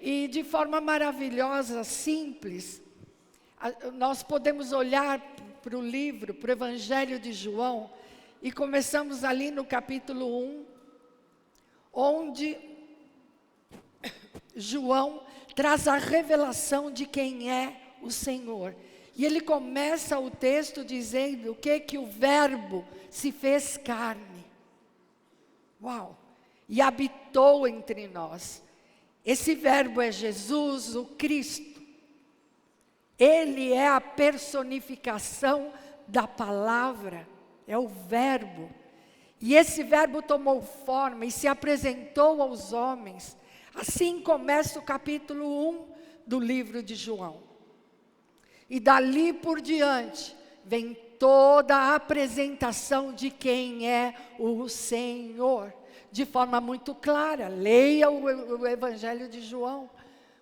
E de forma maravilhosa, simples, nós podemos olhar para o livro, para o Evangelho de João, e começamos ali no capítulo 1, onde João traz a revelação de quem é o Senhor. E ele começa o texto dizendo que o Verbo se fez carne. Uau! E habitou entre nós. Esse Verbo é Jesus, o Cristo. Ele é a personificação da palavra, é o Verbo. E esse Verbo tomou forma e se apresentou aos homens. Assim começa o capítulo 1 do livro de João. E dali por diante, vem toda a apresentação de quem é o Senhor. De forma muito clara, leia o Evangelho de João.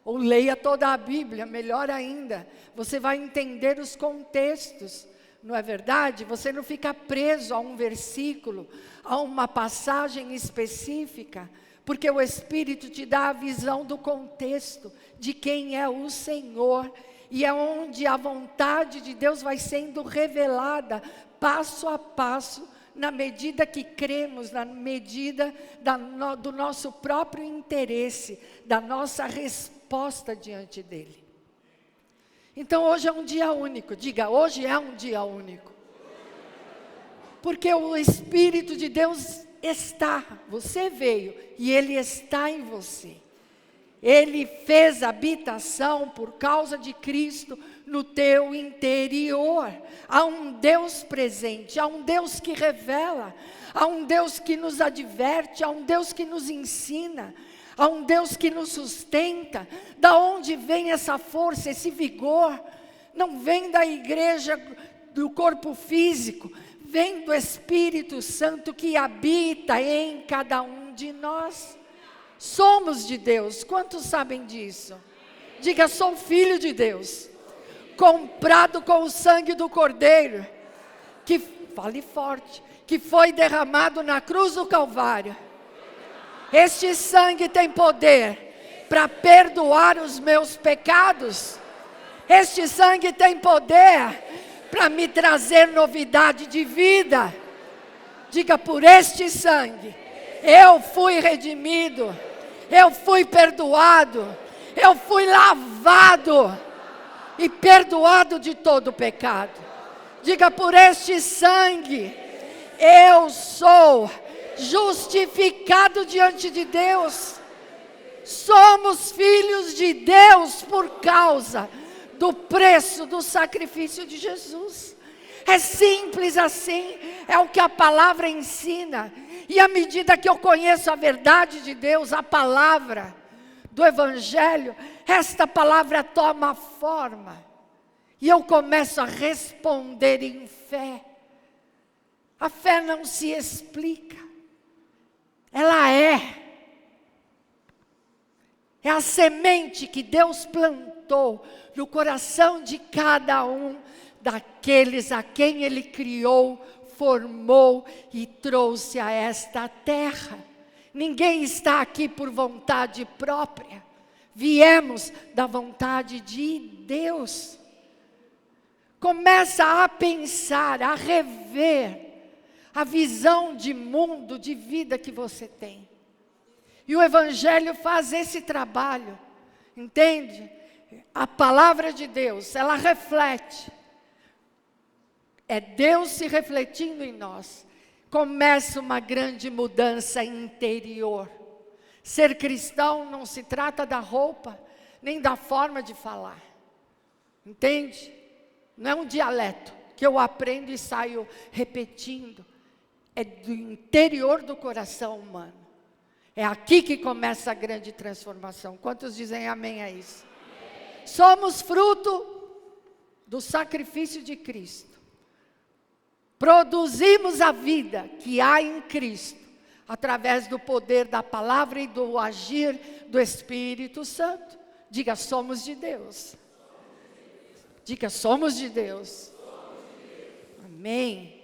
Ou leia toda a Bíblia, melhor ainda. Você vai entender os contextos, não é verdade? Você não fica preso a um versículo, a uma passagem específica, porque o Espírito te dá a visão do contexto, de quem é o Senhor. E é onde a vontade de Deus vai sendo revelada, passo a passo, na medida que cremos, na medida do nosso próprio interesse, da nossa resposta diante dEle. Então hoje é um dia único, diga, hoje é um dia único. Porque o Espírito de Deus está, você veio e Ele está em você. Ele fez habitação por causa de Cristo no teu interior. Há um Deus presente, há um Deus que revela, há um Deus que nos adverte, há um Deus que nos ensina, há um Deus que nos sustenta. Da onde vem essa força, esse vigor? Não vem da igreja, do corpo físico, vem do Espírito Santo que habita em cada um de nós. Somos de Deus, quantos sabem disso? Diga, sou filho de Deus, comprado com o sangue do Cordeiro, que, fale forte, que foi derramado na cruz do Calvário. Este sangue tem poder para perdoar os meus pecados. Este sangue tem poder para me trazer novidade de vida. Diga, por este sangue, eu fui redimido, eu fui perdoado, eu fui lavado e perdoado de todo pecado. Diga, por este sangue, eu sou justificado diante de Deus. Somos filhos de Deus por causa do preço do sacrifício de Jesus. É simples assim, é o que a palavra ensina. E à medida que eu conheço a verdade de Deus, a palavra do Evangelho, esta palavra toma forma. E eu começo a responder em fé. A fé não se explica. Ela é. É a semente que Deus plantou no coração de cada um daqueles a quem Ele criou, formou e trouxe a esta terra. Ninguém está aqui por vontade própria. Viemos da vontade de Deus. Começa a pensar, a rever a visão de mundo, de vida que você tem. E o Evangelho faz esse trabalho, entende? A palavra de Deus, ela reflete. É Deus se refletindo em nós. Começa uma grande mudança interior. Ser cristão não se trata da roupa, nem da forma de falar. Entende? Não é um dialeto que eu aprendo e saio repetindo. É do interior do coração humano. É aqui que começa a grande transformação. Quantos dizem amém a isso? Amém. Somos fruto do sacrifício de Cristo. Produzimos a vida que há em Cristo, através do poder da palavra e do agir do Espírito Santo. Diga, somos de Deus. Diga, somos de Deus. Amém.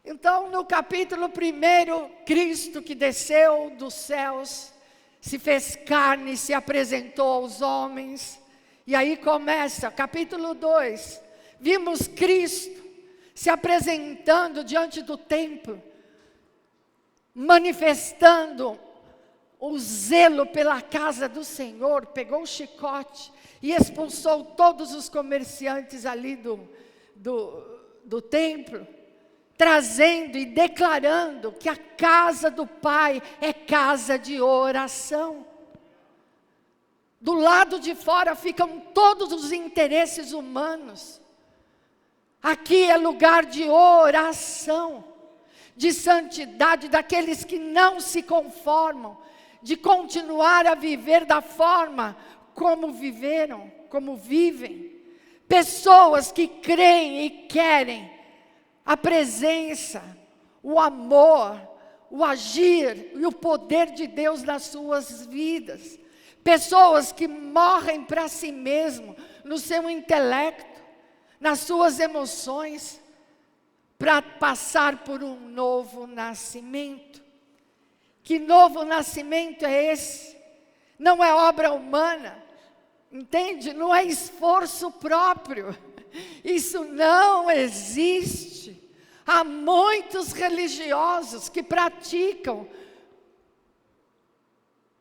Então, no capítulo 1, Cristo que desceu dos céus, se fez carne, se apresentou aos homens. E aí começa, capítulo 2. Vimos Cristo se apresentando diante do templo, manifestando o zelo pela casa do Senhor. Pegou o chicote e expulsou todos os comerciantes ali do templo, trazendo e declarando que a casa do Pai é casa de oração. Do lado de fora ficam todos os interesses humanos. Aqui é lugar de oração, de santidade, daqueles que não se conformam, de continuar a viver da forma como viveram, como vivem. Pessoas que creem e querem a presença, o amor, o agir e o poder de Deus nas suas vidas. Pessoas que morrem para si mesmo, no seu intelecto, nas suas emoções, para passar por um novo nascimento. Que novo nascimento é esse? Não é obra humana, entende? Não é esforço próprio. Isso não existe. Há muitos religiosos que praticam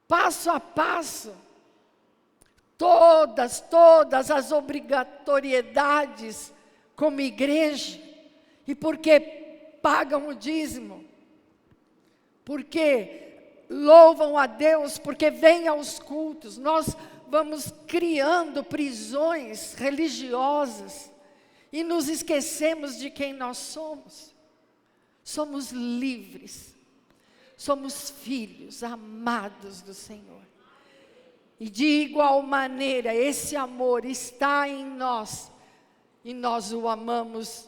passo a passo todas as obrigatoriedades como igreja. E porque pagam o dízimo, porque louvam a Deus, porque vêm aos cultos. Nós vamos criando prisões religiosas e nos esquecemos de quem nós somos. Somos livres, somos filhos amados do Senhor. E de igual maneira, esse amor está em nós e nós o amamos.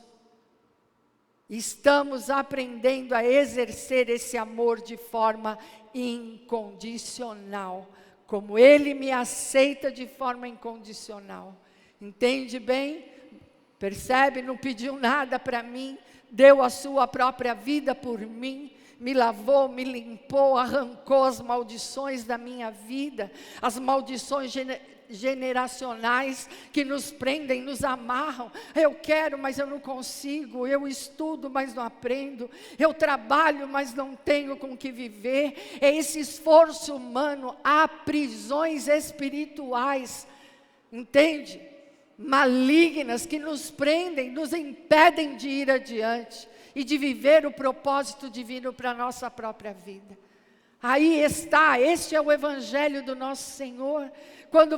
Estamos aprendendo a exercer esse amor de forma incondicional, como Ele me aceita de forma incondicional. Entende bem? Percebe? Não pediu nada para mim, deu a sua própria vida por mim, me lavou, me limpou, arrancou as maldições da minha vida, as maldições generacionais que nos prendem, nos amarram. Eu quero, mas eu não consigo. Eu estudo, mas não aprendo. Eu trabalho, mas não tenho com que viver. É esse esforço humano. Há prisões espirituais, entende? Malignas que nos prendem, nos impedem de ir adiante e de viver o propósito divino para a nossa própria vida. Aí está, este é o Evangelho do nosso Senhor. Quando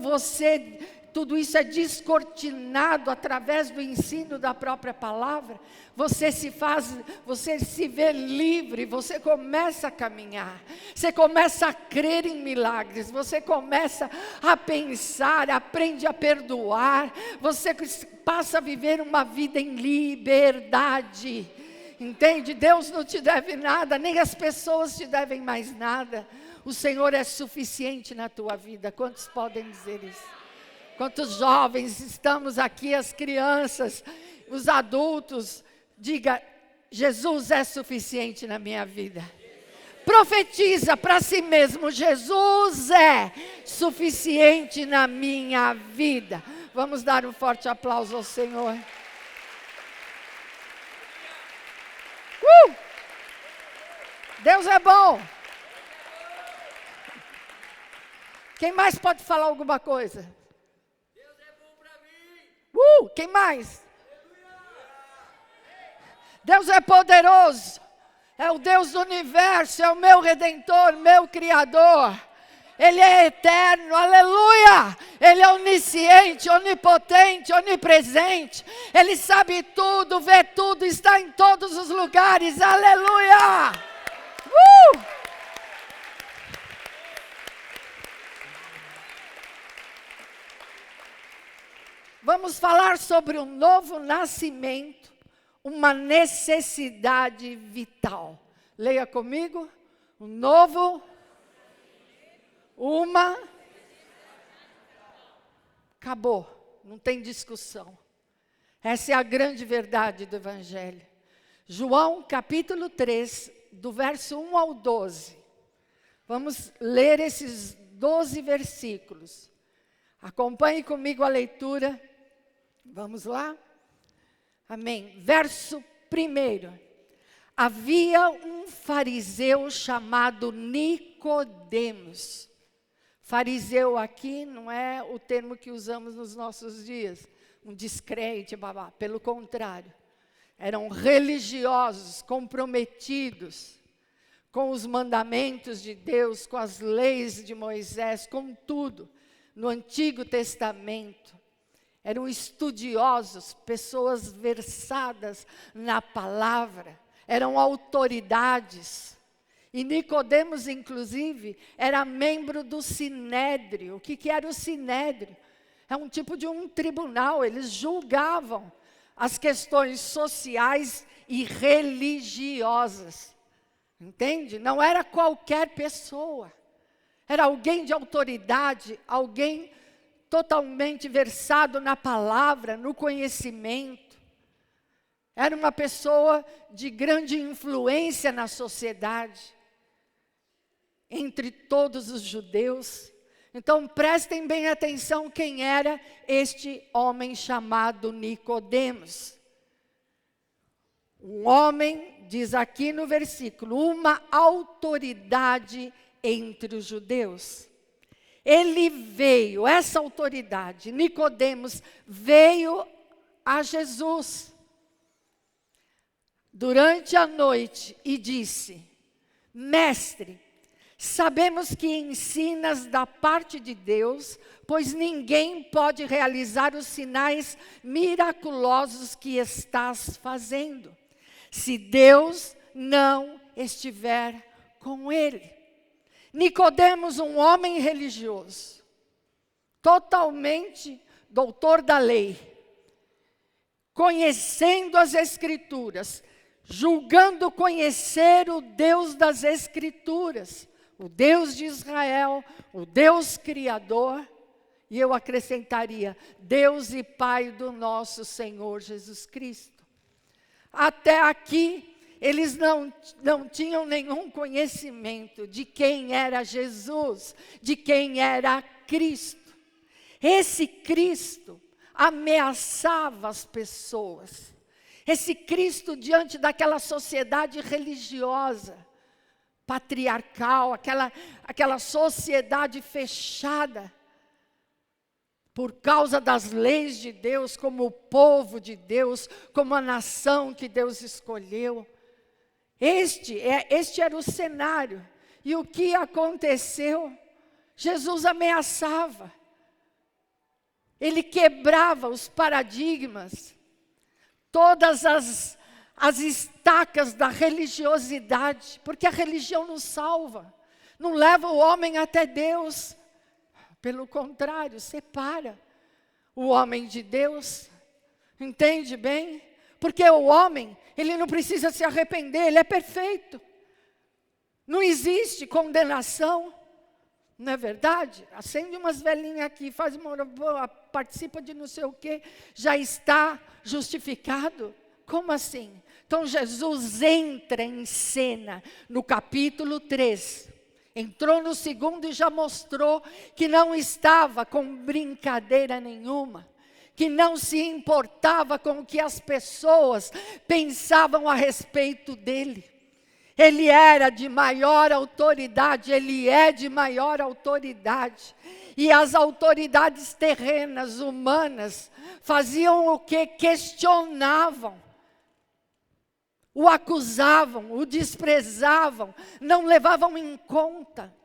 tudo isso é descortinado através do ensino da própria palavra, você se vê livre, você começa a caminhar, você começa a crer em milagres, você começa a pensar, aprende a perdoar, você passa a viver uma vida em liberdade. Entende? Deus não te deve nada, nem as pessoas te devem mais nada. O Senhor é suficiente na tua vida. Quantos podem dizer isso? Quantos jovens estamos aqui, as crianças, os adultos, diga: Jesus é suficiente na minha vida. Profetiza para si mesmo: Jesus é suficiente na minha vida. Vamos dar um forte aplauso ao Senhor. Deus é bom. Quem mais pode falar alguma coisa? Deus é bom para mim. Quem mais? Deus é poderoso. É o Deus do universo, é o meu Redentor, meu Criador. Ele é eterno, aleluia. Ele é onisciente, onipotente, onipresente. Ele sabe tudo, vê tudo, está em todos os lugares, aleluia. Vamos falar sobre um novo nascimento, uma necessidade vital. Leia comigo. Um novo, acabou, não tem discussão. Essa é a grande verdade do Evangelho. João capítulo 3, do verso 1 ao 12. Vamos ler esses 12 versículos. Acompanhe comigo a leitura. Vamos lá? Amém. Verso 1. Havia um fariseu chamado Nicodemos. Fariseu aqui não é o termo que usamos nos nossos dias. Um descrente, babá. Pelo contrário. Eram religiosos, comprometidos com os mandamentos de Deus, com as leis de Moisés, com tudo, no Antigo Testamento. Eram estudiosos, pessoas versadas na palavra, eram autoridades. E Nicodemos, inclusive, era membro do Sinédrio. O que era o Sinédrio? É um tipo de um tribunal, eles julgavam as questões sociais e religiosas. Entende? Não era qualquer pessoa. Era alguém de autoridade, alguém totalmente versado na palavra, no conhecimento. Era uma pessoa de grande influência na sociedade, entre todos os judeus. Então, prestem bem atenção quem era este homem chamado Nicodemos. Um homem, diz aqui no versículo, uma autoridade entre os judeus. Ele veio, essa autoridade, Nicodemos, veio a Jesus durante a noite e disse: Mestre, sabemos que ensinas da parte de Deus, pois ninguém pode realizar os sinais miraculosos que estás fazendo, se Deus não estiver com ele. Nicodemos, um homem religioso, totalmente doutor da lei, conhecendo as Escrituras, julgando conhecer o Deus das Escrituras, o Deus de Israel, o Deus Criador, e eu acrescentaria, Deus e Pai do nosso Senhor Jesus Cristo. Até aqui, eles não tinham nenhum conhecimento de quem era Jesus, de quem era Cristo. Esse Cristo ameaçava as pessoas. Esse Cristo, diante daquela sociedade religiosa, patriarcal, aquela sociedade fechada, por causa das leis de Deus, como o povo de Deus, como a nação que Deus escolheu. Este era o cenário. E o que aconteceu? Jesus ameaçava. Ele quebrava os paradigmas, todas as estacas da religiosidade, porque a religião não salva, não leva o homem até Deus. Pelo contrário, separa o homem de Deus. Entende bem? Porque o homem, ele não precisa se arrepender, ele é perfeito. Não existe condenação, não é verdade? Acende umas velhinhas aqui, faz participa de não sei o quê, já está justificado. Como assim? Então Jesus entra em cena no capítulo 3. Entrou no 2 e já mostrou que não estava com brincadeira nenhuma, que não se importava com o que as pessoas pensavam a respeito dele. Ele era de maior autoridade, ele é de maior autoridade. E as autoridades terrenas, humanas, faziam o que? Questionavam. O acusavam, o desprezavam, não levavam em conta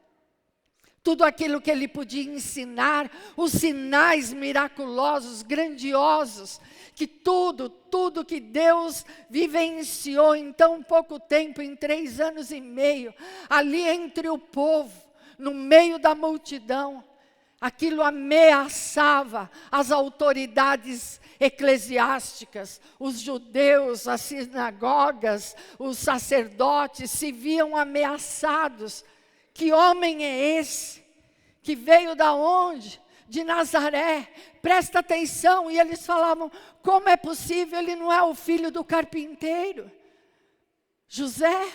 tudo aquilo que ele podia ensinar, os sinais miraculosos, grandiosos, que tudo que Deus vivenciou em tão pouco tempo, em 3 anos e meio, ali entre o povo, no meio da multidão, aquilo ameaçava as autoridades eclesiásticas, os judeus, as sinagogas, os sacerdotes se viam ameaçados. Que homem é esse? Que veio da onde? De Nazaré. Presta atenção. E eles falavam, como é possível? Ele não é o filho do carpinteiro? José?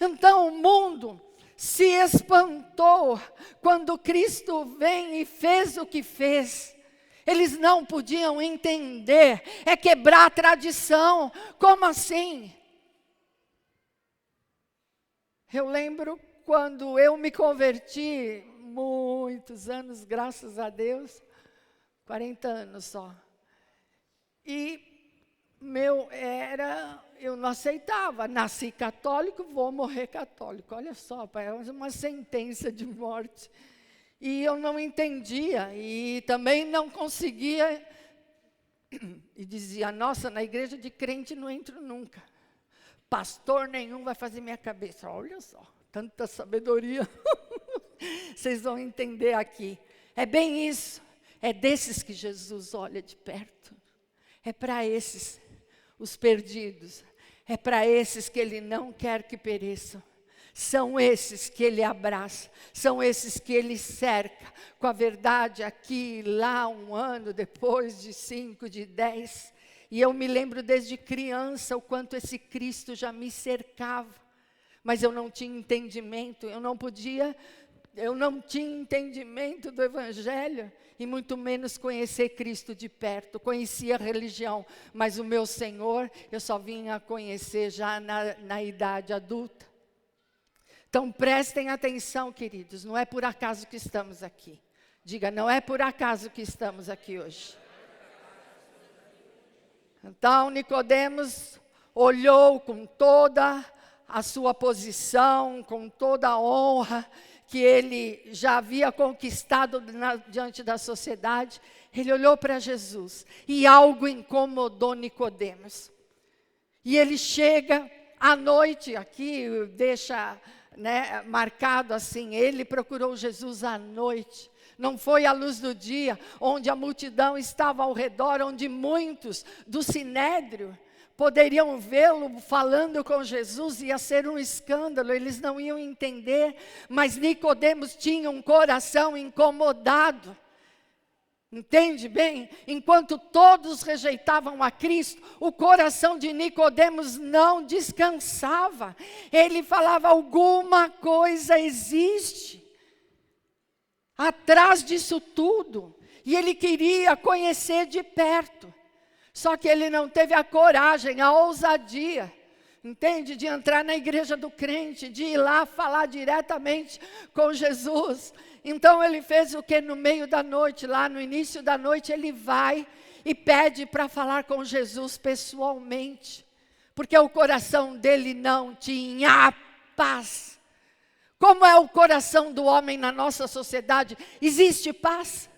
Então o mundo se espantou quando Cristo vem e fez o que fez. Eles não podiam entender, é quebrar a tradição. Como assim? Eu lembro quando eu me converti, muitos anos, graças a Deus, 40 anos só. E eu não aceitava, nasci católico, vou morrer católico. Olha só, é uma sentença de morte. E eu não entendia, e também não conseguia, e dizia, nossa, na igreja de crente não entro nunca. Pastor nenhum vai fazer minha cabeça. Olha só, tanta sabedoria. Vocês vão entender aqui. É bem isso, é desses que Jesus olha de perto. É para esses, os perdidos. É para esses que Ele não quer que pereçam. São esses que Ele abraça, são esses que Ele cerca com a verdade aqui, lá, um ano depois, de 5, de 10. E eu me lembro desde criança o quanto esse Cristo já me cercava. Mas eu não tinha entendimento, eu não tinha entendimento do Evangelho. E muito menos conhecer Cristo de perto. Conhecia a religião, mas o meu Senhor eu só vinha conhecer já na idade adulta. Então prestem atenção, queridos, não é por acaso que estamos aqui. Diga, não é por acaso que estamos aqui hoje. Então Nicodemos olhou com toda a sua posição, com toda a honra que ele já havia conquistado diante da sociedade. Ele olhou para Jesus e algo incomodou Nicodemos. E ele chega à noite, aqui deixa marcado assim, ele procurou Jesus à noite. Não foi à luz do dia, onde a multidão estava ao redor, onde muitos do Sinédrio poderiam vê-lo falando com Jesus, ia ser um escândalo, eles não iam entender. Mas Nicodemos tinha um coração incomodado. Entende bem? Enquanto todos rejeitavam a Cristo, o coração de Nicodemos não descansava. Ele falava, alguma coisa existe atrás disso tudo. E ele queria conhecer de perto. Só que ele não teve a coragem, a ousadia, entende? De entrar na igreja do crente, de ir lá falar diretamente com Jesus. Então ele fez o que? No meio da noite, lá no início da noite, ele vai e pede para falar com Jesus pessoalmente. Porque o coração dele não tinha paz. Como é o coração do homem na nossa sociedade? Existe paz?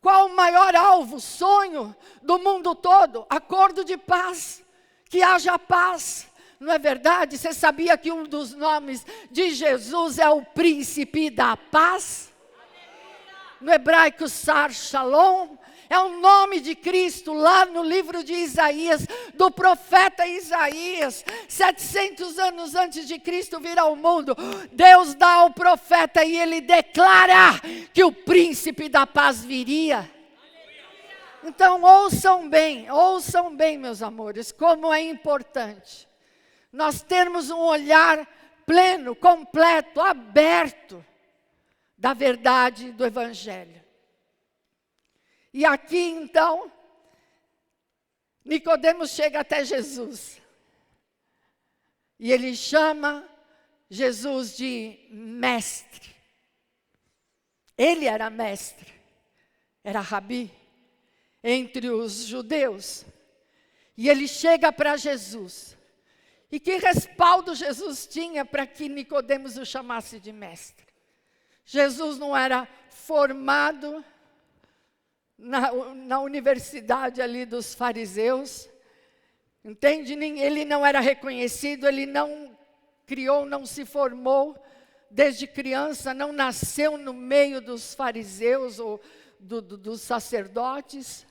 Qual o maior alvo, sonho do mundo todo? Acordo de paz, que haja paz. Não é verdade? Você sabia que um dos nomes de Jesus é o príncipe da paz? No hebraico, Sar Shalom. É o nome de Cristo lá no livro de Isaías, do profeta Isaías. 700 anos antes de Cristo vir ao mundo, Deus dá ao profeta e ele declara que o príncipe da paz viria. Então ouçam bem, meus amores, como é importante nós termos um olhar pleno, completo, aberto da verdade do Evangelho. E aqui então, Nicodemos chega até Jesus. E ele chama Jesus de mestre. Ele era mestre, era rabi entre os judeus. E ele chega para Jesus. E que respaldo Jesus tinha para que Nicodemos o chamasse de mestre? Jesus não era formado na universidade ali dos fariseus, entende? Ele não era reconhecido, ele não criou, não se formou desde criança, não nasceu no meio dos fariseus ou dos sacerdotes.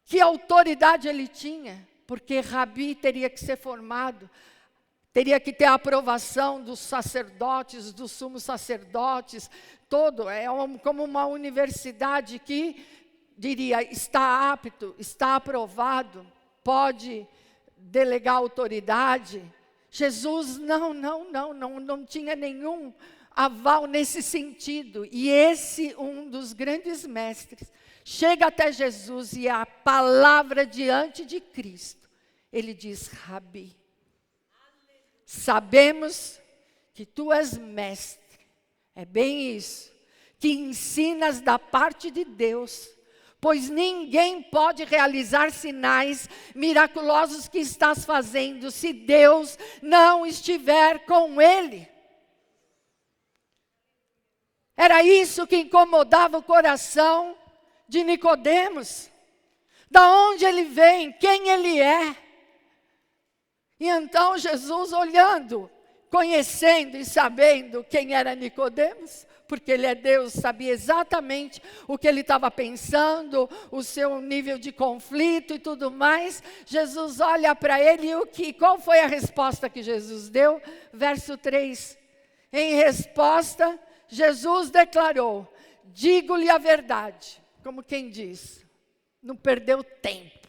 Que autoridade ele tinha? Porque rabi teria que ser formado, teria que ter a aprovação dos sacerdotes, dos sumos sacerdotes, todo. Como uma universidade que diria, está apto, está aprovado, pode delegar autoridade. Jesus não tinha nenhum aval nesse sentido. E esse, um dos grandes mestres, chega até Jesus e a palavra diante de Cristo. Ele diz: Rabi, sabemos que tu és mestre. É bem isso, que ensinas da parte de Deus. Pois ninguém pode realizar sinais miraculosos que estás fazendo se Deus não estiver com ele. Era isso que incomodava o coração de Nicodemos. Da onde ele vem, quem ele é. E então Jesus, olhando, conhecendo e sabendo quem era Nicodemos, porque ele é Deus, sabia exatamente o que ele estava pensando, o seu nível de conflito e tudo mais. Jesus olha para ele e qual foi a resposta que Jesus deu? Verso 3. Em resposta, Jesus declarou: digo-lhe a verdade. Como quem diz, não perdeu tempo.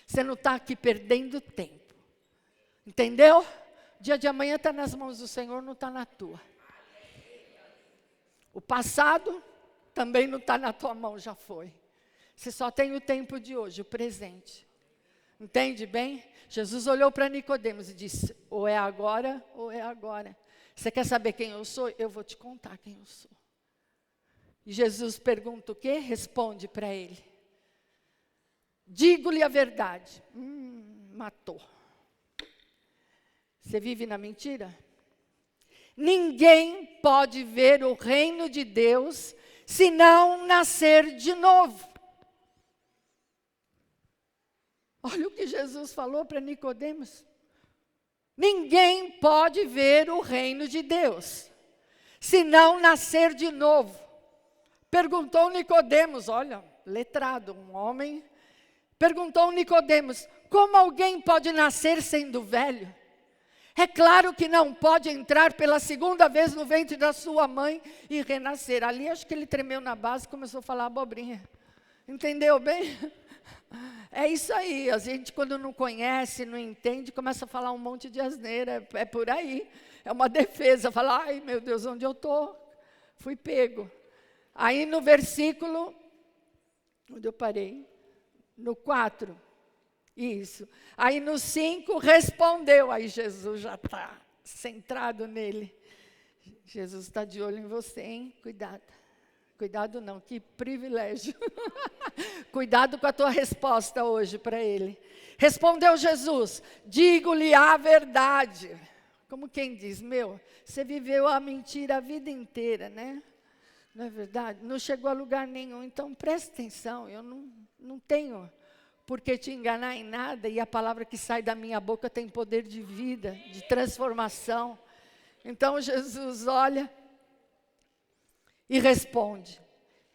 Você não está aqui perdendo tempo. Entendeu? O dia de amanhã está nas mãos do Senhor, não está na tua. O passado também não está na tua mão, já foi. Você só tem o tempo de hoje, o presente. Entende bem? Jesus olhou para Nicodemos e disse: ou é agora, ou é agora. Você quer saber quem eu sou? Eu vou te contar quem eu sou. E Jesus pergunta o quê? Responde para ele: digo-lhe a verdade. Matou. Você vive na mentira? Ninguém pode ver o reino de Deus se não nascer de novo. Olha o que Jesus falou para Nicodemos. Ninguém pode ver o reino de Deus se não nascer de novo. Perguntou Nicodemos, olha, letrado, um homem. Perguntou Nicodemos: como alguém pode nascer sendo velho? É claro que não pode entrar pela segunda vez no ventre da sua mãe e renascer. Ali acho que ele tremeu na base e começou a falar abobrinha. Entendeu bem? É isso aí. A gente, quando não conhece, não entende, começa a falar um monte de asneira. É por aí. É uma defesa. Fala: ai meu Deus, onde eu estou? Fui pego. Aí no versículo, onde eu parei? No 4. Isso. Aí no 5 respondeu. Aí Jesus já está centrado nele. Jesus está de olho em você, hein? Cuidado. Cuidado não, que privilégio. Cuidado com a tua resposta hoje para ele. Respondeu Jesus: digo-lhe a verdade. Como quem diz: meu, você viveu a mentira a vida inteira, né? Não é verdade? Não chegou a lugar nenhum. Então presta atenção, eu não tenho porque te enganar em nada, e a palavra que sai da minha boca tem poder de vida, de transformação. Então Jesus olha e responde: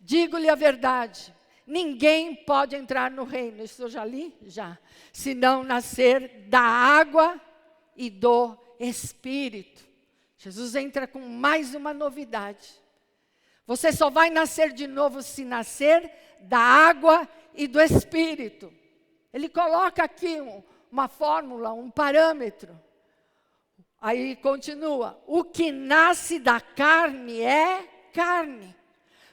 digo-lhe a verdade, ninguém pode entrar no reino, isso eu já li? Já. Se não nascer da água e do Espírito. Jesus entra com mais uma novidade. Você só vai nascer de novo se nascer da água e do Espírito. Ele coloca aqui uma fórmula, um parâmetro. Aí continua: o que nasce da carne é carne,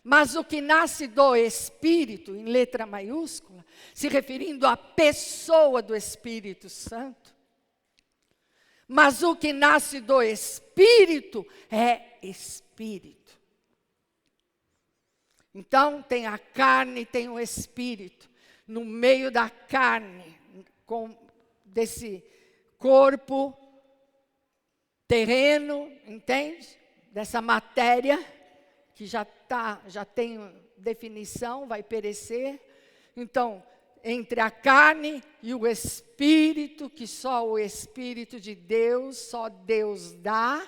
mas o que nasce do Espírito, em letra maiúscula, se referindo à pessoa do Espírito Santo. Mas o que nasce do Espírito é Espírito. Então tem a carne e tem o Espírito. No meio da carne, desse corpo terreno, entende? Dessa matéria, que já tem definição, vai perecer. Então, entre a carne e o Espírito, que só o Espírito de Deus, só Deus dá,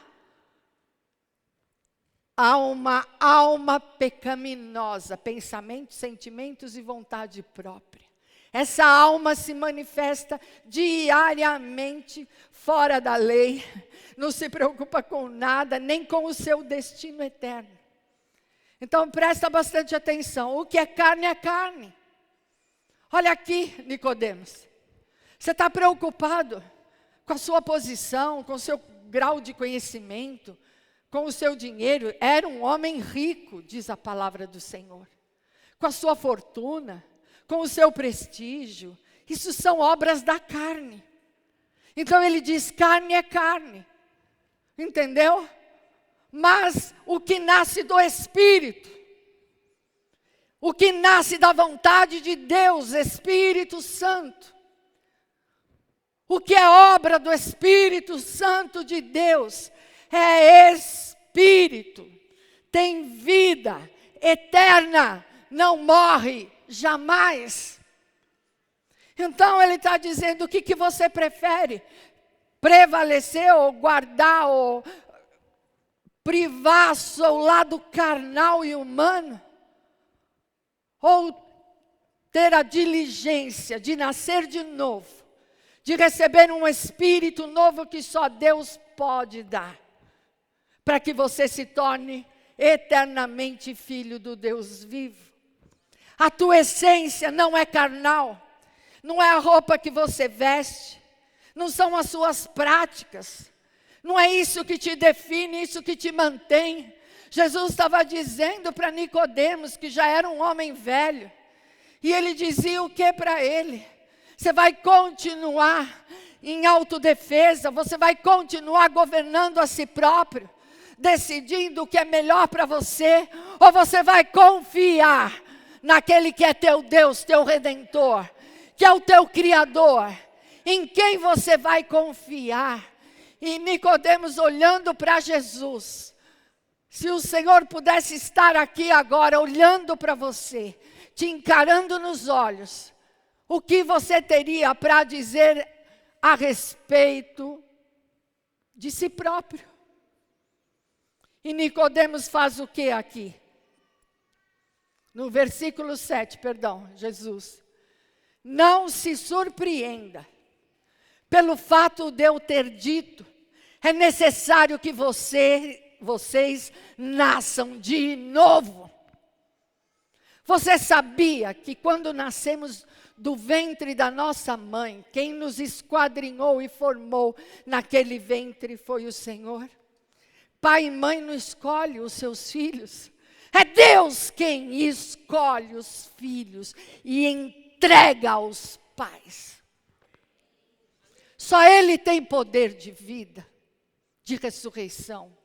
há uma alma pecaminosa, pensamentos, sentimentos e vontade própria. Essa alma se manifesta diariamente fora da lei, não se preocupa com nada, nem com o seu destino eterno. Então presta bastante atenção, o que é carne é carne. Olha aqui, Nicodemos, você está preocupado com a sua posição, com o seu grau de conhecimento, com o seu dinheiro. Era um homem rico, diz a palavra do Senhor. Com a sua fortuna, com o seu prestígio. Isso são obras da carne. Então ele diz, carne é carne. Entendeu? Mas o que nasce do Espírito, o que nasce da vontade de Deus, Espírito Santo, o que é obra do Espírito Santo de Deus, é Espírito, tem vida eterna, não morre jamais. Então ele está dizendo, o que você prefere? Prevalecer ou guardar ou privar seu lado carnal e humano? Ou ter a diligência de nascer de novo, de receber um espírito novo que só Deus pode dar, para que você se torne eternamente filho do Deus vivo. A tua essência não é carnal, não é a roupa que você veste, não são as suas práticas, não é isso que te define, isso que te mantém. Jesus estava dizendo para Nicodemos, que já era um homem velho, e ele dizia o que para ele? Você vai continuar em autodefesa, você vai continuar governando a si próprio, decidindo o que é melhor para você, ou você vai confiar naquele que é teu Deus, teu Redentor, que é o teu Criador? Em quem você vai confiar? E Nicodemos olhando para Jesus, se o Senhor pudesse estar aqui agora, olhando para você, te encarando nos olhos, o que você teria para dizer a respeito de si próprio? E Nicodemos faz o que aqui? No versículo 7, Jesus. Não se surpreenda pelo fato de eu ter dito, é necessário que vocês nasçam de novo. Você sabia que quando nascemos do ventre da nossa mãe, quem nos esquadrinhou e formou naquele ventre foi o Senhor? Pai e mãe não escolhem os seus filhos. É Deus quem escolhe os filhos e entrega aos pais. Só Ele tem poder de vida, de ressurreição.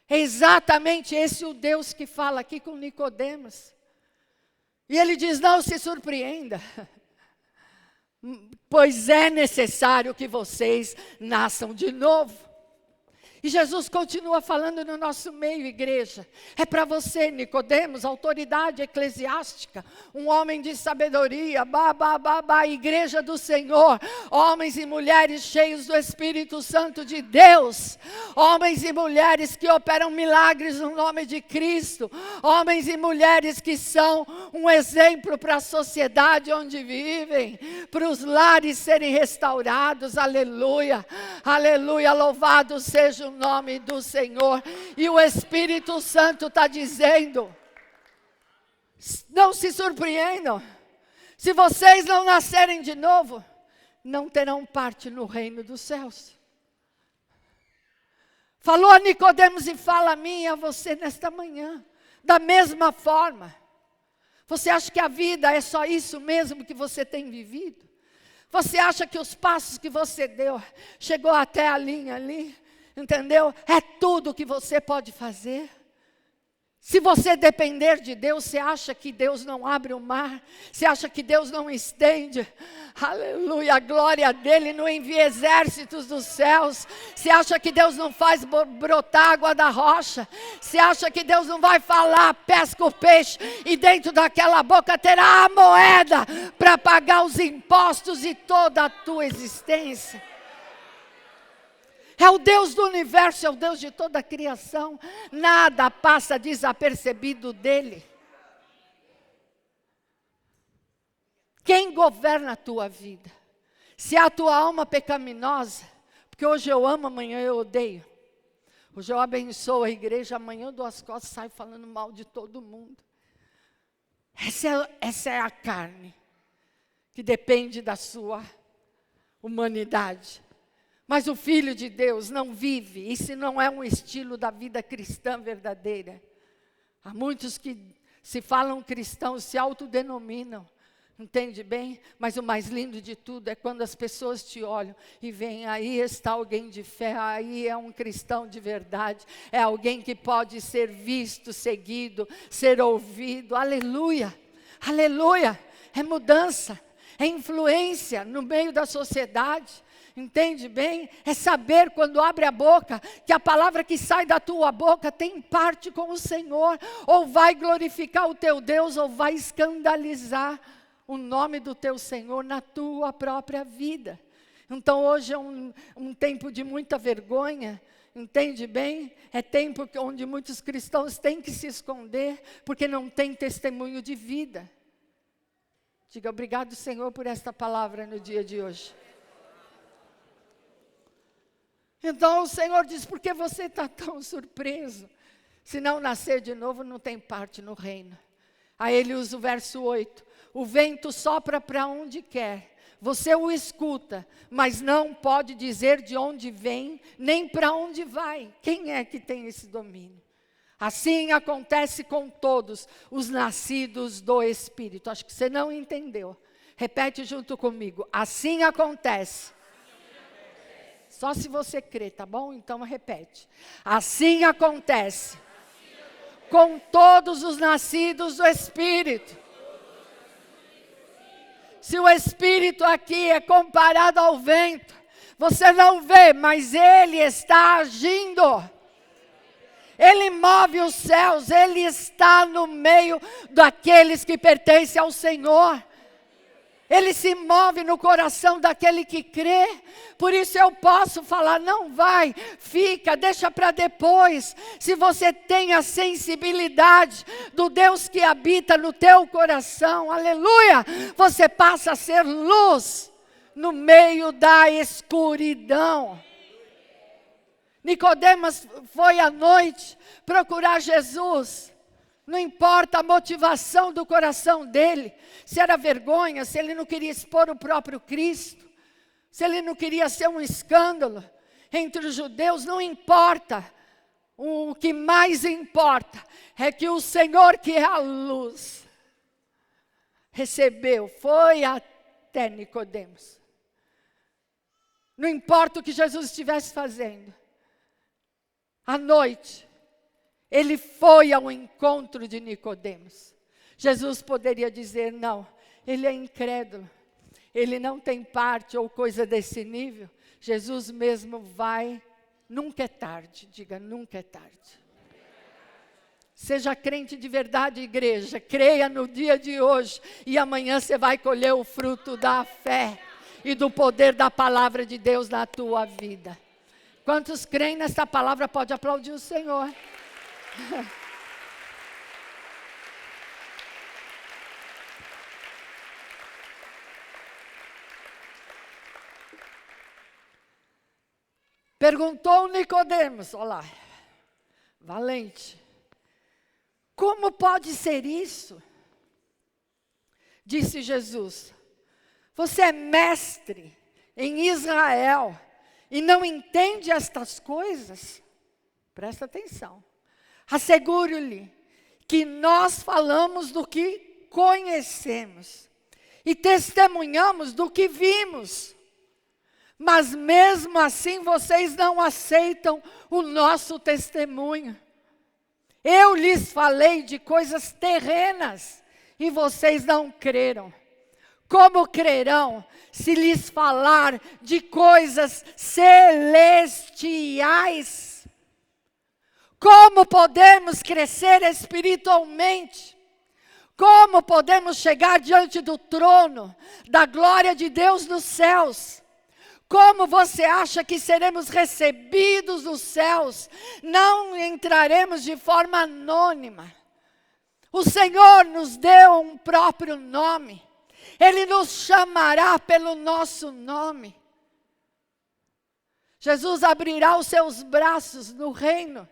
É exatamente esse o Deus que fala aqui com Nicodemos. E ele diz, não se surpreenda, pois é necessário que vocês nasçam de novo. E Jesus continua falando no nosso meio, igreja. É para você, Nicodemos, autoridade eclesiástica, um homem de sabedoria, igreja do Senhor, homens e mulheres cheios do Espírito Santo de Deus, homens e mulheres que operam milagres no nome de Cristo, homens e mulheres que são um exemplo para a sociedade onde vivem, para os lares serem restaurados, aleluia, aleluia, louvado seja o nome do Senhor. E o Espírito Santo está dizendo, não se surpreendam, se vocês não nascerem de novo, não terão parte no reino dos céus. Falou a Nicodemos e fala a mim e a você nesta manhã, da mesma forma. Você acha que a vida é só isso mesmo que você tem vivido? Você acha que os passos que você deu, chegou até a linha ali? Entendeu? É tudo que você pode fazer. Se você depender de Deus, você acha que Deus não abre o mar? Você acha que Deus não estende, aleluia, a glória dele, não envia exércitos dos céus? Você acha que Deus não faz brotar água da rocha? Você acha que Deus não vai falar, pesca o peixe, e dentro daquela boca terá a moeda para pagar os impostos e toda a tua existência? É o Deus do universo, é o Deus de toda a criação. Nada passa desapercebido dele. Quem governa a tua vida? Se é a tua alma pecaminosa, porque hoje eu amo, amanhã eu odeio. Hoje eu abençoo a igreja, amanhã eu dou as costas e saio falando mal de todo mundo. Essa é a carne, que depende da sua humanidade. Mas o Filho de Deus não vive. Isso não é um estilo da vida cristã verdadeira. Há muitos que se falam cristãos, se autodenominam. Entende bem? Mas o mais lindo de tudo é quando as pessoas te olham e veem, aí está alguém de fé, aí é um cristão de verdade, é alguém que pode ser visto, seguido, ser ouvido. Aleluia, aleluia. É mudança, é influência no meio da sociedade. Entende bem? É saber quando abre a boca, que a palavra que sai da tua boca tem parte com o Senhor, ou vai glorificar o teu Deus, ou vai escandalizar o nome do teu Senhor na tua própria vida. Então hoje é um tempo de muita vergonha, entende bem? É tempo onde muitos cristãos têm que se esconder, porque não tem testemunho de vida. Diga obrigado, Senhor, por esta palavra no dia de hoje. Então o Senhor diz, por que você está tão surpreso? Se não nascer de novo, não tem parte no reino. Aí ele usa o verso 8. O vento sopra para onde quer, você o escuta, mas não pode dizer de onde vem, nem para onde vai. Quem é que tem esse domínio? Assim acontece com todos os nascidos do Espírito. Acho que você não entendeu. Repete junto comigo. Assim acontece. Só se você crê, tá bom? Então repete. Assim acontece com todos os nascidos do Espírito. Se o Espírito aqui é comparado ao vento, você não vê, mas ele está agindo. Ele move os céus, ele está no meio daqueles que pertencem ao Senhor. Ele se move no coração daquele que crê. Por isso eu posso falar, não vai, fica, deixa para depois. Se você tem a sensibilidade do Deus que habita no teu coração, aleluia, você passa a ser luz no meio da escuridão. Nicodemos foi à noite procurar Jesus. Não importa a motivação do coração dele, se era vergonha, se ele não queria expor o próprio Cristo, se ele não queria ser um escândalo entre os judeus, não importa. O que mais importa é que o Senhor, que é a luz, recebeu, foi até Nicodemos. Não importa o que Jesus estivesse fazendo, à noite, ele foi ao encontro de Nicodemos. Jesus poderia dizer, não, ele é incrédulo, ele não tem parte ou coisa desse nível. Jesus mesmo vai, nunca é tarde, diga, nunca é tarde. Seja crente de verdade, igreja, creia no dia de hoje, e amanhã você vai colher o fruto da fé e do poder da palavra de Deus na tua vida. Quantos creem nessa palavra, pode aplaudir o Senhor. Perguntou Nicodemos, olha lá, valente, como pode ser isso? Disse Jesus, você é mestre em Israel e não entende estas coisas? Presta atenção. Asseguro-lhe que nós falamos do que conhecemos e testemunhamos do que vimos. Mas mesmo assim vocês não aceitam o nosso testemunho. Eu lhes falei de coisas terrenas e vocês não creram. Como crerão se lhes falar de coisas celestiais? Como podemos crescer espiritualmente? Como podemos chegar diante do trono da glória de Deus nos céus? Como você acha que seremos recebidos nos céus? Não entraremos de forma anônima. O Senhor nos deu um próprio nome. Ele nos chamará pelo nosso nome. Jesus abrirá os seus braços no reino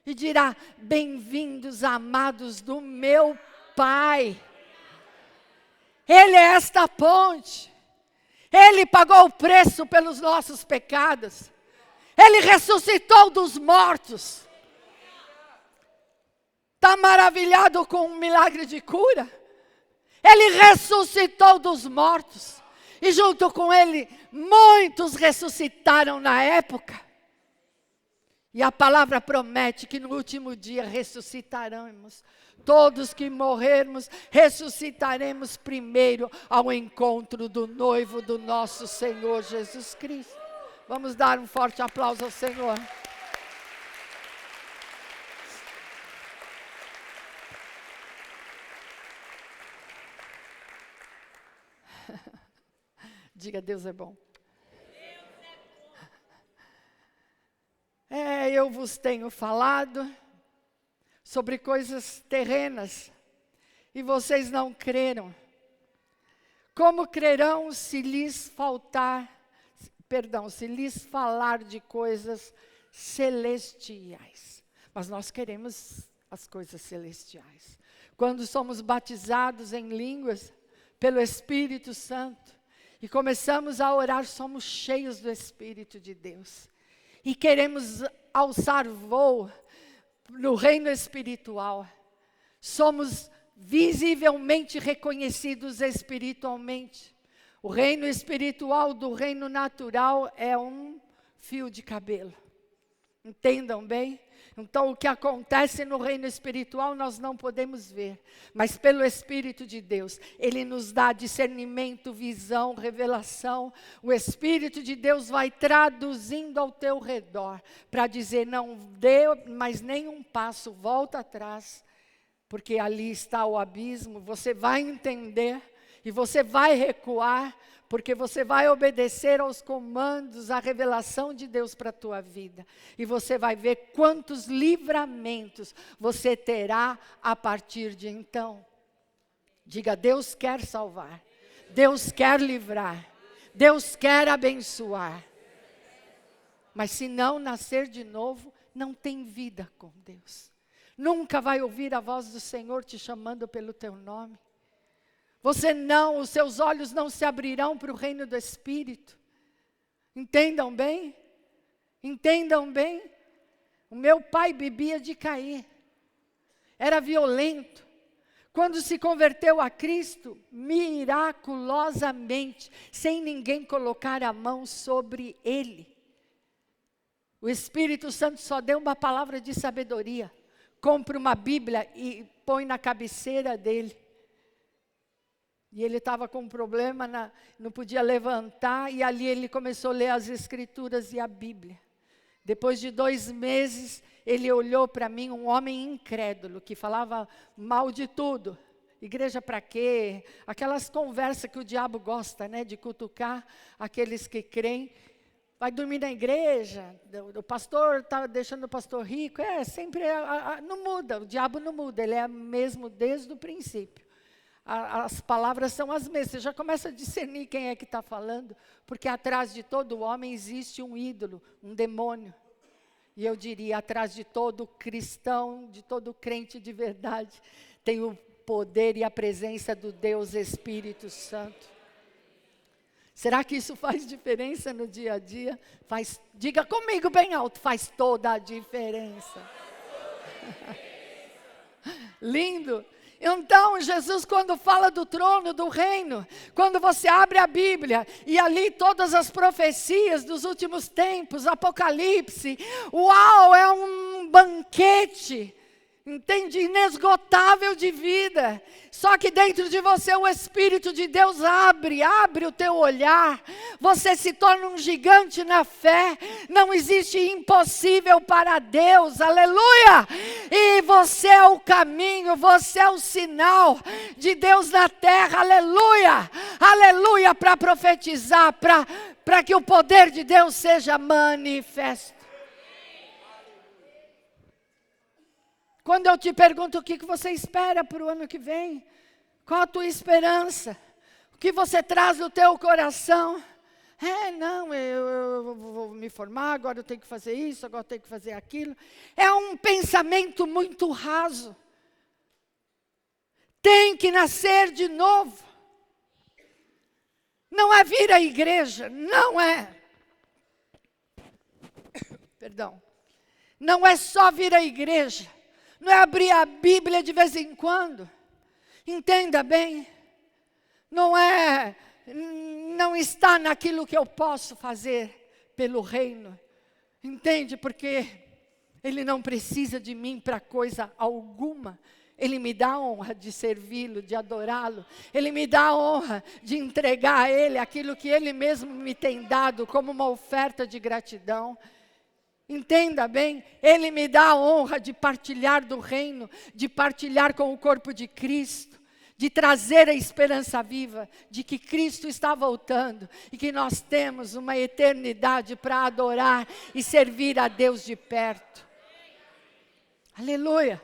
e dirá, bem-vindos, amados do meu Pai. Ele é esta ponte. Ele pagou o preço pelos nossos pecados. Ele ressuscitou dos mortos. Está maravilhado com um milagre de cura? Ele ressuscitou dos mortos. E junto com ele, muitos ressuscitaram na época. E a palavra promete que no último dia ressuscitaremos. Todos que morrermos, ressuscitaremos primeiro ao encontro do noivo do nosso Senhor Jesus Cristo. Vamos dar um forte aplauso ao Senhor. Diga, Deus é bom. Eu vos tenho falado sobre coisas terrenas e vocês não creram. Como crerão se lhes falar de coisas celestiais? Mas nós queremos as coisas celestiais. Quando somos batizados em línguas pelo Espírito Santo e começamos a orar, somos cheios do Espírito de Deus. E queremos alçar voo no reino espiritual. Somos visivelmente reconhecidos espiritualmente. O reino espiritual do reino natural é um fio de cabelo. Entendam bem? Então, o que acontece no reino espiritual nós não podemos ver, mas pelo Espírito de Deus, Ele nos dá discernimento, visão, revelação. O Espírito de Deus vai traduzindo ao teu redor, para dizer, não dê mais nenhum passo, volta atrás, porque ali está o abismo. Você vai entender e você vai recuar, porque você vai obedecer aos comandos, à revelação de Deus para a tua vida. E você vai ver quantos livramentos você terá a partir de então. Diga, Deus quer salvar. Deus quer livrar. Deus quer abençoar. Mas se não nascer de novo, não tem vida com Deus. Nunca vai ouvir a voz do Senhor te chamando pelo teu nome. Os seus olhos não se abrirão para o reino do Espírito. Entendam bem? Entendam bem? O meu pai bebia de cair. Era violento. Quando se converteu a Cristo, miraculosamente, sem ninguém colocar a mão sobre ele. O Espírito Santo só deu uma palavra de sabedoria. Compra uma Bíblia e põe na cabeceira dele. E ele estava com um problema, não podia levantar, e ali ele começou a ler as Escrituras e a Bíblia. Depois de 2 meses, ele olhou para mim, um homem incrédulo, que falava mal de tudo. Igreja para quê? Aquelas conversas que o diabo gosta, né, de cutucar aqueles que creem. Vai dormir na igreja, o pastor está deixando o pastor rico. Sempre não muda, o diabo não muda, ele é mesmo desde o princípio. As palavras são as mesmas. Você já começa a discernir quem é que está falando, porque atrás de todo homem existe um ídolo, um demônio. E eu diria, atrás de todo cristão, de todo crente de verdade, tem o poder e a presença do Deus Espírito Santo. Será que isso faz diferença no dia a dia? Diga comigo bem alto, faz toda a diferença. Lindo. Então, Jesus, quando fala do trono, do reino, quando você abre a Bíblia, e ali todas as profecias dos últimos tempos, Apocalipse, uau, é um banquete, entende? Inesgotável de vida. Só que dentro de você o Espírito de Deus abre o teu olhar. Você se torna um gigante na fé. Não existe impossível para Deus, aleluia! E você é o caminho, você é o sinal de Deus na terra, aleluia! Aleluia, para profetizar, para que o poder de Deus seja manifesto. Quando eu te pergunto o que você espera para o ano que vem, qual a tua esperança? O que você traz no teu coração? Eu vou me formar, agora eu tenho que fazer isso, agora eu tenho que fazer aquilo. É um pensamento muito raso. Tem que nascer de novo. Não é vir à igreja, não é. Perdão. Não é só vir à igreja. Não é abrir a Bíblia de vez em quando. Entenda bem. Não está naquilo que eu posso fazer pelo reino. Entende? Porque Ele não precisa de mim para coisa alguma. Ele me dá a honra de servi-lo, de adorá-lo. Ele me dá a honra de entregar a Ele aquilo que Ele mesmo me tem dado como uma oferta de gratidão. Entenda bem, Ele me dá a honra de partilhar do reino, de partilhar com o corpo de Cristo, de trazer a esperança viva, de que Cristo está voltando e que nós temos uma eternidade para adorar e servir a Deus de perto. Aleluia!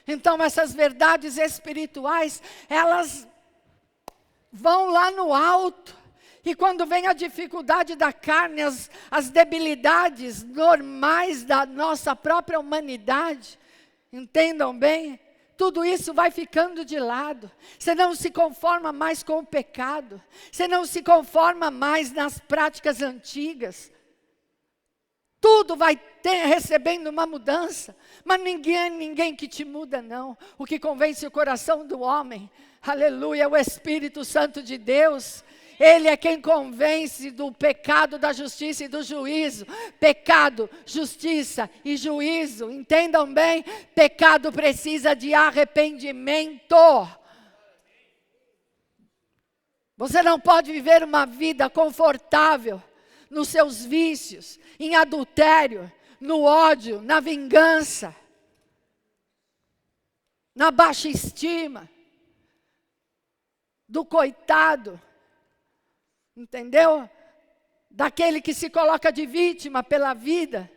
Então essas verdades espirituais, elas vão lá no alto. E quando vem a dificuldade da carne, as debilidades normais da nossa própria humanidade, entendam bem, tudo isso vai ficando de lado. Você não se conforma mais com o pecado. Você não se conforma mais nas práticas antigas. Tudo vai recebendo uma mudança. Mas ninguém que te muda, não. O que convence o coração do homem, aleluia, é o Espírito Santo de Deus. Ele é quem convence do pecado, da justiça e do juízo. Pecado, justiça e juízo. Entendam bem? Pecado precisa de arrependimento. Você não pode viver uma vida confortável nos seus vícios, em adultério, no ódio, na vingança, na baixa estima, do coitado. Entendeu? Daquele que se coloca de vítima pela vida,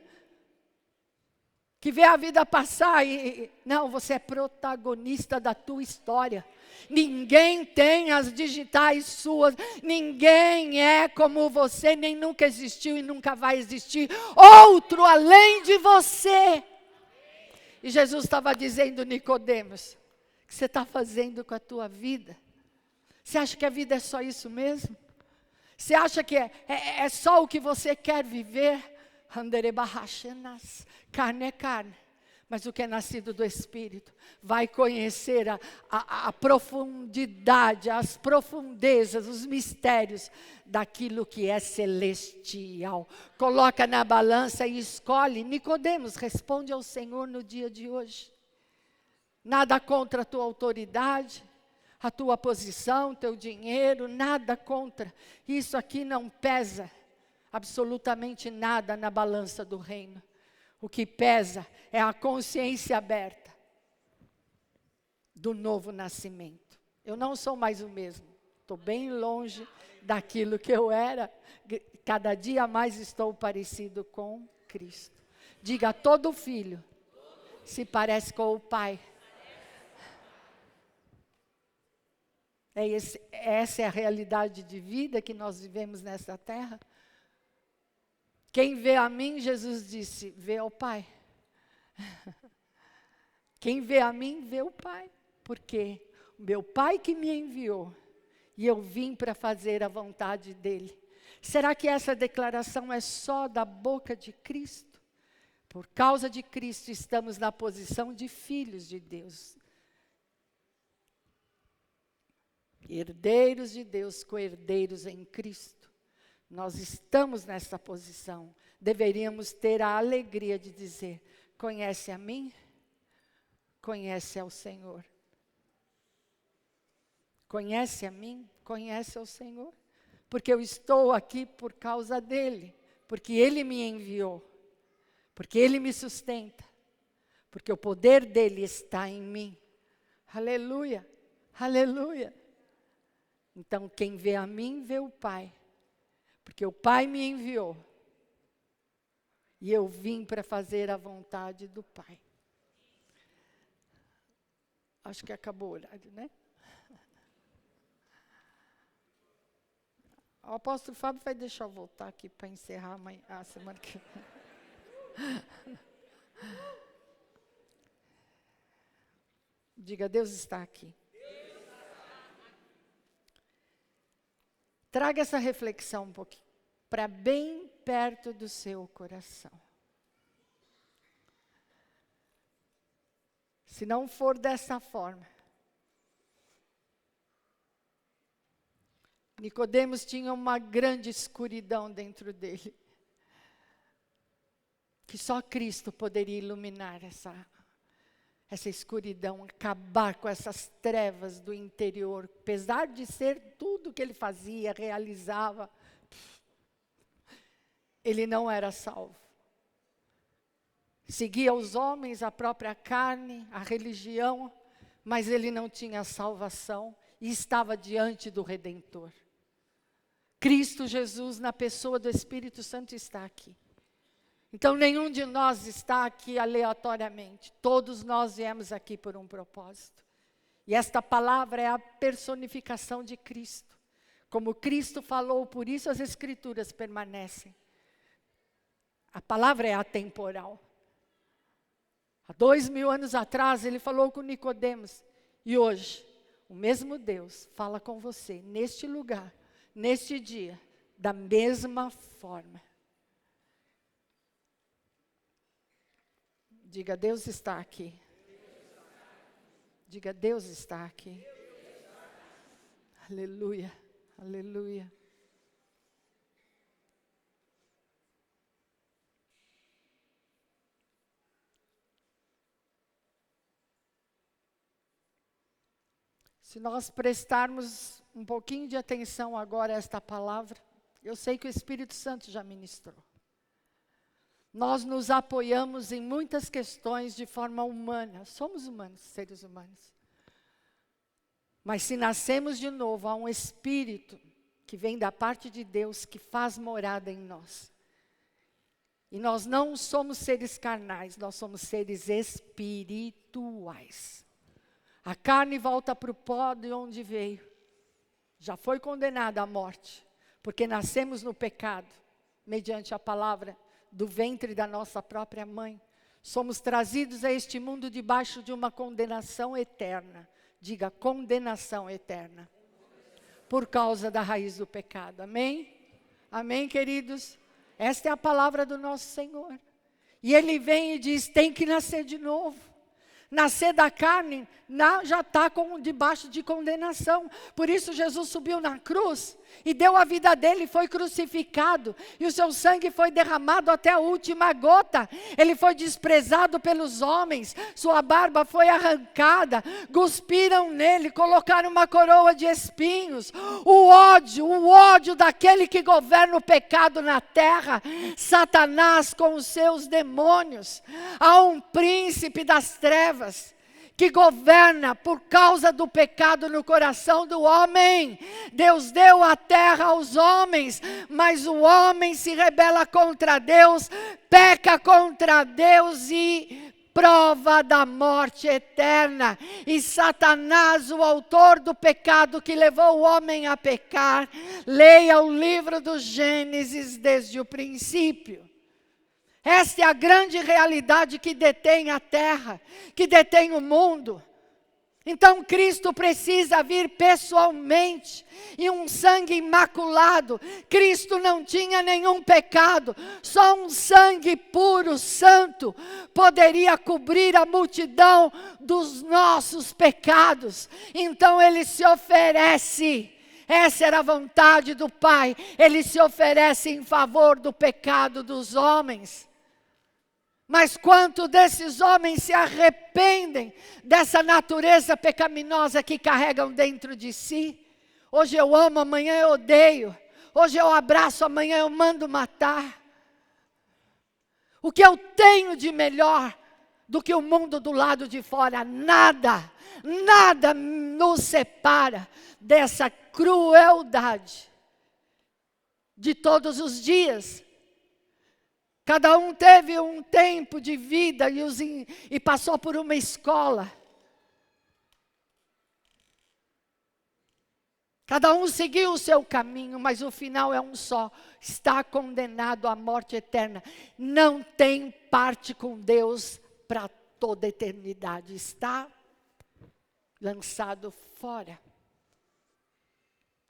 que vê a vida passar e não, você é protagonista da tua história. Ninguém tem as digitais suas, ninguém é como você, nem nunca existiu e nunca vai existir outro além de você. E Jesus estava dizendo, Nicodemos, o que você está fazendo com a tua vida? Você acha que a vida é só isso mesmo? Você acha que é só o que você quer viver? Carne é carne, mas o que é nascido do Espírito vai conhecer a profundidade, as profundezas, os mistérios daquilo que é celestial. Coloca na balança e escolhe. Nicodemos, responde ao Senhor no dia de hoje. Nada contra a tua autoridade, a tua posição, teu dinheiro, nada contra. Isso aqui não pesa absolutamente nada na balança do reino. O que pesa é a consciência aberta do novo nascimento. Eu não sou mais o mesmo. Estou bem longe daquilo que eu era. Cada dia mais estou parecido com Cristo. Diga, todo filho se parece com o Pai. Essa é a realidade de vida que nós vivemos nessa terra. Quem vê a mim, Jesus disse, vê ao Pai. Quem vê a mim, vê o Pai. Porque o meu Pai que me enviou, e eu vim para fazer a vontade dEle. Será que essa declaração é só da boca de Cristo? Por causa de Cristo, estamos na posição de filhos de Deus. Herdeiros de Deus, co-herdeiros em Cristo. Nós estamos nessa posição. Deveríamos ter a alegria de dizer, conhece a mim? Conhece ao Senhor. Conhece a mim? Conhece ao Senhor. Porque eu estou aqui por causa dEle. Porque Ele me enviou. Porque Ele me sustenta. Porque o poder dEle está em mim. Aleluia, aleluia. Então, quem vê a mim, vê o Pai. Porque o Pai me enviou. E eu vim para fazer a vontade do Pai. Acho que acabou o horário, né? O apóstolo Fábio vai deixar eu voltar aqui para encerrar amanhã, a semana que vem. Diga, Deus está aqui. Traga essa reflexão um pouquinho para bem perto do seu coração. Se não for dessa forma, Nicodemos tinha uma grande escuridão dentro dele, que só Cristo poderia iluminar essa escuridão, acabar com essas trevas do interior. Apesar de ser tudo que ele fazia, realizava, ele não era salvo. Seguia os homens, a própria carne, a religião, mas ele não tinha salvação e estava diante do Redentor. Cristo Jesus, na pessoa do Espírito Santo, está aqui. Então, nenhum de nós está aqui aleatoriamente. Todos nós viemos aqui por um propósito. E esta palavra é a personificação de Cristo. Como Cristo falou, por isso as Escrituras permanecem. A palavra é atemporal. Há 2000 anos atrás, ele falou com Nicodemos. E hoje, o mesmo Deus fala com você, neste lugar, neste dia, da mesma forma. Diga, Deus está aqui. Diga, Deus está aqui. Aleluia, aleluia. Se nós prestarmos um pouquinho de atenção agora a esta palavra, eu sei que o Espírito Santo já ministrou. Nós nos apoiamos em muitas questões de forma humana. Somos humanos, seres humanos. Mas se nascemos de novo, há um Espírito que vem da parte de Deus, que faz morada em nós. E nós não somos seres carnais, nós somos seres espirituais. A carne volta para o pó de onde veio. Já foi condenada à morte, porque nascemos no pecado, mediante a palavra do ventre da nossa própria mãe. Somos trazidos a este mundo debaixo de uma condenação eterna. Diga, condenação eterna. Por causa da raiz do pecado. Amém? Amém, queridos? Esta é a palavra do nosso Senhor. E Ele vem e diz, tem que nascer de novo. Nascer da carne já está debaixo de condenação. Por isso Jesus subiu na cruz e deu a vida dele, foi crucificado. E o seu sangue foi derramado até a última gota. Ele foi desprezado pelos homens, sua barba foi arrancada, cuspiram nele, colocaram uma coroa de espinhos. O ódio daquele que governa o pecado na terra, Satanás com os seus demônios. Há um príncipe das trevas que governa por causa do pecado no coração do homem. Deus deu a terra aos homens, mas o homem se rebela contra Deus, peca contra Deus e prova da morte eterna. E Satanás, o autor do pecado que levou o homem a pecar, leia o livro do Gênesis desde o princípio. Esta é a grande realidade que detém a terra, que detém o mundo. Então Cristo precisa vir pessoalmente, e um sangue imaculado. Cristo não tinha nenhum pecado, só um sangue puro, santo, poderia cobrir a multidão dos nossos pecados. Então Ele se oferece. Essa era a vontade do Pai. Ele se oferece em favor do pecado dos homens. Mas quanto desses homens se arrependem dessa natureza pecaminosa que carregam dentro de si? Hoje eu amo, amanhã eu odeio. Hoje eu abraço, amanhã eu mando matar. O que eu tenho de melhor do que o mundo do lado de fora? Nada, nada nos separa dessa crueldade de todos os dias. Cada um teve um tempo de vida e passou por uma escola. Cada um seguiu o seu caminho, mas o final é um só. Está condenado à morte eterna. Não tem parte com Deus para toda a eternidade. Está lançado fora.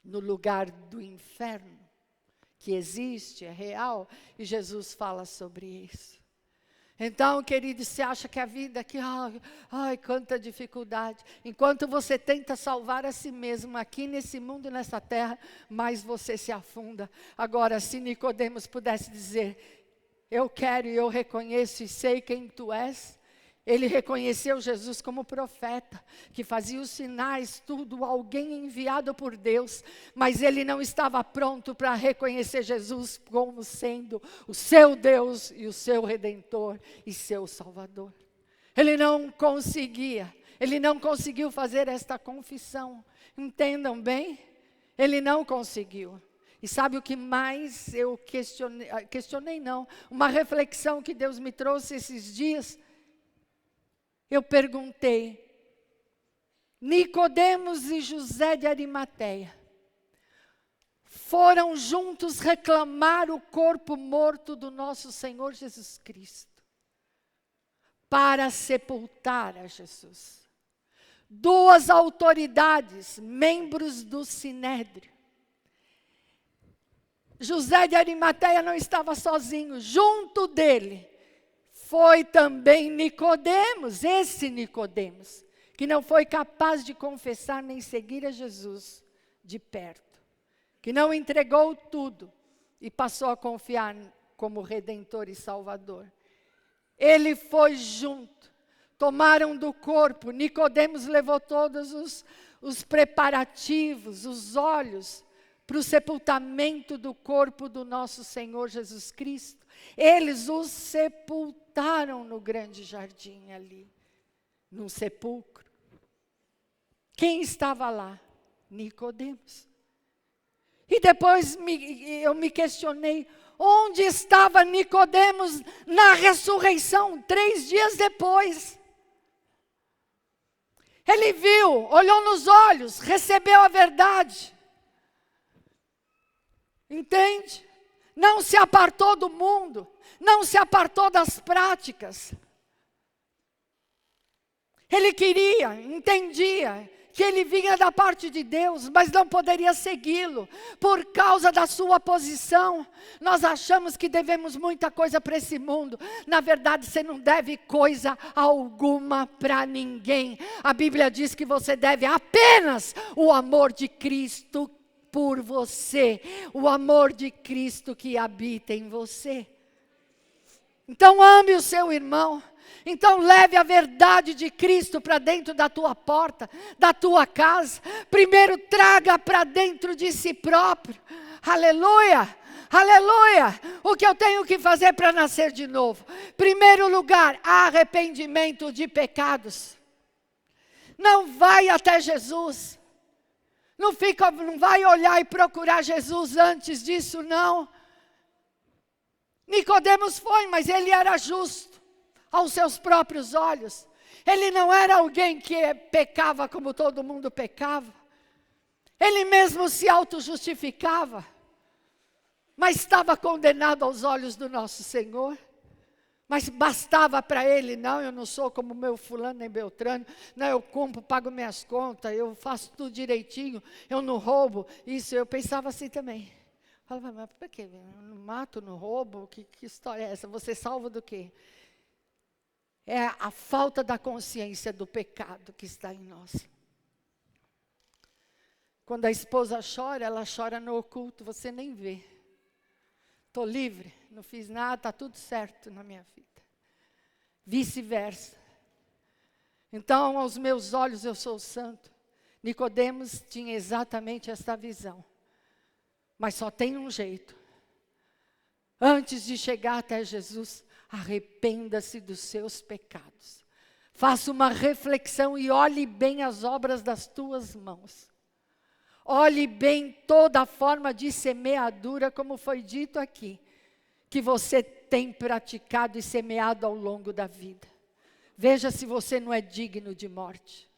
no lugar do inferno, que existe, é real, e Jesus fala sobre isso. Então, querido, você acha que a vida aqui, ai, quanta dificuldade. Enquanto você tenta salvar a si mesmo aqui nesse mundo, nessa terra, mais você se afunda. Agora, se Nicodemos pudesse dizer, eu quero e eu reconheço e sei quem tu és. Ele reconheceu Jesus como profeta, que fazia os sinais, tudo, alguém enviado por Deus, mas ele não estava pronto para reconhecer Jesus como sendo o seu Deus e o seu Redentor e seu Salvador. Ele não conseguiu fazer esta confissão. Entendam bem? Ele não conseguiu. E sabe o que mais eu questionei não, uma reflexão que Deus me trouxe esses dias. Eu perguntei, Nicodemos e José de Arimateia foram juntos reclamar o corpo morto do nosso Senhor Jesus Cristo, para sepultar a Jesus. Duas autoridades, membros do Sinédrio. José de Arimateia não estava sozinho, junto dele foi também Nicodemos, esse Nicodemos, que não foi capaz de confessar nem seguir a Jesus de perto, que não entregou tudo e passou a confiar como Redentor e Salvador. Ele foi junto, tomaram do corpo, Nicodemos levou todos os preparativos, os olhos, para o sepultamento do corpo do nosso Senhor Jesus Cristo. Eles o sepultaram no grande jardim ali, num sepulcro. Quem estava lá? Nicodemos. E depois eu me questionei, onde estava Nicodemos na ressurreição, 3 dias depois? Ele viu, olhou nos olhos, recebeu a verdade. Entende? Não se apartou do mundo, não se apartou das práticas. Ele queria, entendia que ele vinha da parte de Deus, mas não poderia segui-lo por causa da sua posição. Nós achamos que devemos muita coisa para esse mundo. Na verdade, você não deve coisa alguma para ninguém. A Bíblia diz que você deve apenas o amor de Cristo por você, o amor de Cristo que habita em você. Então ame o seu irmão, então leve a verdade de Cristo para dentro da tua porta, da tua casa. Primeiro traga para dentro de si próprio, aleluia, aleluia. O que eu tenho que fazer para nascer de novo? Primeiro lugar, arrependimento de pecados. Não vai até Jesus. Não vai olhar e procurar Jesus antes disso, não. Nicodemos foi, mas ele era justo aos seus próprios olhos. Ele não era alguém que pecava como todo mundo pecava. Ele mesmo se auto-justificava, mas estava condenado aos olhos do nosso Senhor. Mas bastava para ele, não, eu não sou como meu fulano nem Beltrano, não, eu cumpro, pago minhas contas, eu faço tudo direitinho, eu não roubo. Isso, eu pensava assim também. Falava, mas por quê? Eu não mato, não roubo, que história é essa? Você salva do quê? É a falta da consciência do pecado que está em nós. Quando a esposa chora, ela chora no oculto, você nem vê. Estou livre, não fiz nada, está tudo certo na minha vida. Vice-versa. Então, aos meus olhos eu sou santo. Nicodemos tinha exatamente essa visão. Mas só tem um jeito. Antes de chegar até Jesus, arrependa-se dos seus pecados. Faça uma reflexão e olhe bem as obras das tuas mãos. Olhe bem toda a forma de semeadura, como foi dito aqui, que você tem praticado e semeado ao longo da vida. Veja se você não é digno de morte,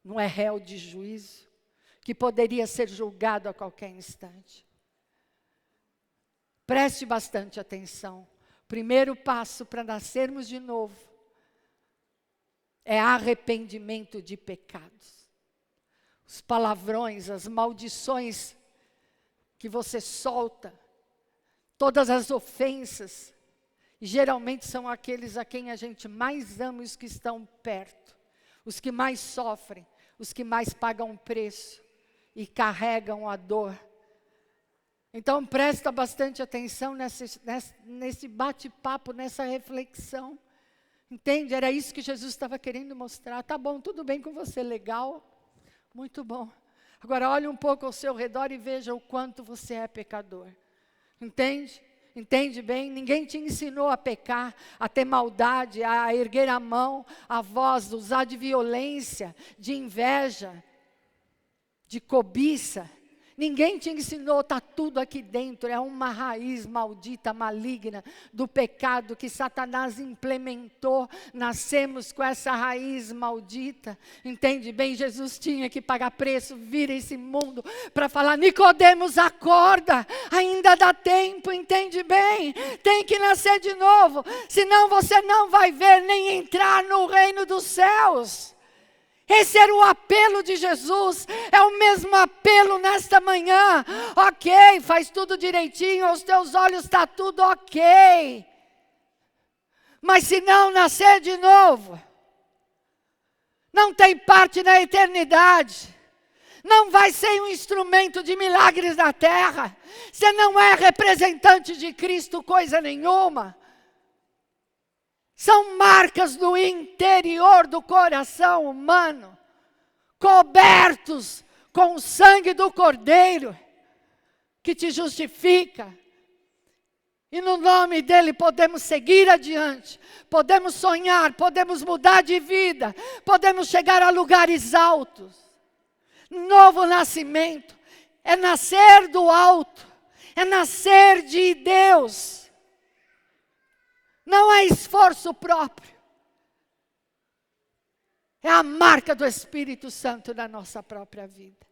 não é réu de juízo, que poderia ser julgado a qualquer instante. Preste bastante atenção. O primeiro passo para nascermos de novo é arrependimento de pecados. O os palavrões, as maldições que você solta, todas as ofensas, geralmente são aqueles a quem a gente mais ama e os que estão perto, os que mais sofrem, os que mais pagam o preço e carregam a dor. Então presta bastante atenção nesse bate-papo, nessa reflexão. Entende? Era isso que Jesus estava querendo mostrar. Tá bom, tudo bem com você, legal? Muito bom. Agora olhe um pouco ao seu redor e veja o quanto você é pecador. Entende? Entende bem? Ninguém te ensinou a pecar, a ter maldade, a erguer a mão, a voz, usar de violência, de inveja, de cobiça. Ninguém te ensinou, está tudo aqui dentro, é uma raiz maldita, maligna do pecado que Satanás implementou. Nascemos com essa raiz maldita, entende bem? Jesus tinha que pagar preço, vir a esse mundo para falar: Nicodemos, acorda, ainda dá tempo, entende bem? Tem que nascer de novo, senão você não vai ver nem entrar no reino dos céus. Esse era o apelo de Jesus, é o mesmo apelo nesta manhã. Ok, faz tudo direitinho, aos teus olhos está tudo ok. Mas se não nascer de novo, não tem parte na eternidade. Não vai ser um instrumento de milagres na terra. Você não é representante de Cristo coisa nenhuma. São marcas do interior do coração humano, cobertos com o sangue do Cordeiro, que te justifica. E no nome dele podemos seguir adiante, podemos sonhar, podemos mudar de vida, podemos chegar a lugares altos. Novo nascimento é nascer do alto, é nascer de Deus. Não é esforço próprio. É a marca do Espírito Santo na nossa própria vida.